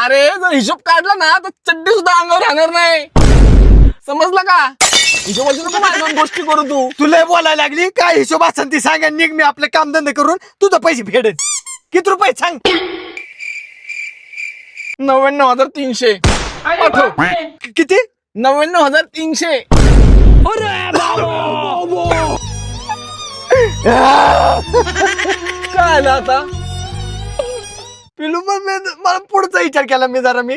अरे जर हिशोब काढला ना तर चड्डी सुद्धा अंगावर राहणार नाही, समजलं का? हिशोबाची नको माझ्या दोन गोष्टी करू तू. तुला बोलायला लागली काय हिशोब असेल ती सांग, निघ मी आपले कामधंदे करून तुझं पैसे फेडेन. किती रुपये सांग? 99,300 पाठव. किती? 99,300. काय आलं आता? पिलू पण मला पुढचा विचार केला मी जरा. मी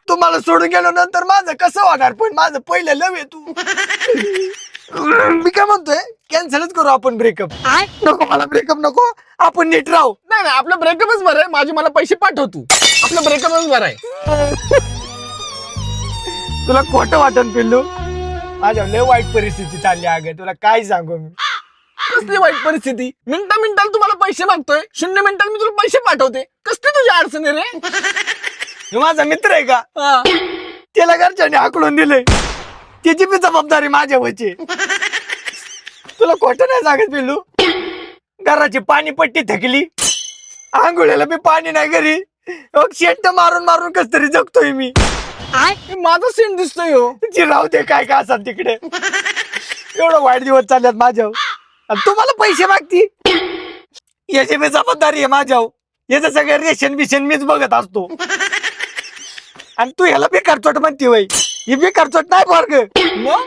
तुम्हाला सोडून गेलो नंतर माझं कसं होणार, पण माझं पहिलं लव आहे तू. मी काय म्हणतोय कॅन्सलच करू आपण ब्रेकअप. नको मला ब्रेकअप नको, आपण नीट राहू. नाही नाही, आपलं ब्रेकअपच बरं आहे. माझी मला पैसे पाठव तू. आपलं ब्रेकअपच बरं आहे. तुला खोटं वाटन पिल्लू, माझ्या लय वाईट परिस्थिती चालली अगं, तुला काय सांगू मी. कसली वाईट परिस्थिती? मिनिटाला तुम्हाला पैसे मागतोय, 0 मिनिटाला मी तुला पैसे पाठवते. कसली तुझी अडचण आहे रे? ह्यो माझा मित्र आहे का? हा. त्याला घरच्याने हाकलून दिलंय, त्याची बी जबाबदारी माझ्या वची. तुला खोटं नाही सांगत पिल्लू, घराची पाणीपट्टी थकली, आंघोळीला बी पाणी नाही घरी, शेंट मारून मारून कस तरी जगतोय मी. माझा सीन दिसतोय हो. जी राहू दे काय काय असतात तिकडे. एवढं वाईट दिवस चालल्यात माझ्यावर, आणि तुम्हाला पैसे मागती, याची बी जबाबदारी आहे माझ्यावर. याचं सगळं रेशन बिशन मीच बघत असतो, आणि तू ह्याला बेकार चोट म्हणते वय. ही बेकार चोट नाही वर्ग. मग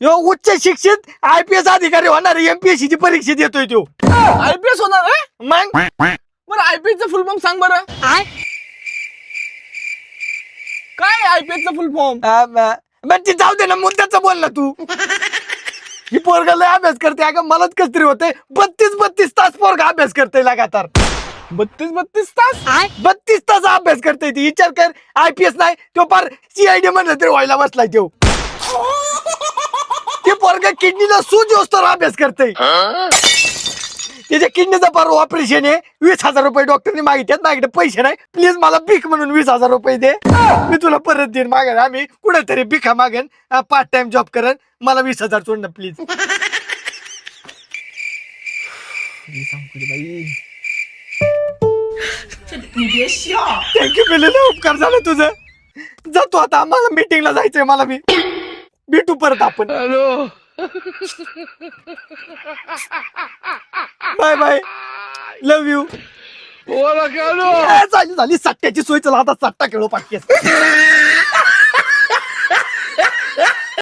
यो उच्च शिक्षित IPS अधिकारी होणार, MPSC ची परीक्षा देतोय तो. IPS होणार आहे? मग बरं IPS चं फुल फॉर्म सांग बरं. काय IPS चं फुल फॉर्म? मग ती जाऊ दे ना, मुद्द्याचं बोल ना तू. ही पोरगा लय अभ्यास करते अगं, मलाच कस तरी होते. 32 तास पोरगा अभ्यास करते लगातार. 32 तास? 32 तास अभ्यास करते ती. विचार कर, IPS नाही तो पार CID म्हणलं तरी व्हायला बसलाय तो. ते पोरगा किडनीला सूज तर अभ्यास करते. त्याच्या किडनीचं पार ऑपरेशन आहे. 20,000 रुपये डॉक्टरने मागितले, माझ्याकडे पैसे नाही. प्लीज मला भीक म्हणून 20,000 रुपये दे, मी तुला परत देईन. मागेन आम्ही कुठेतरी भिका मागेन, पार्ट टाइम जॉब करेन, मला 20,000 सोड ना प्लीज. थँक्यू पिलेलं, उपकार झालं तुझं. जातो आता, मला मीटिंगला जायचंय. मला मी भेटू परत आपण. Hello. Bye bye, love you. बोला. झाली सट्ट्याची सोय, चला आता सट्टा खेळू पाटकेस.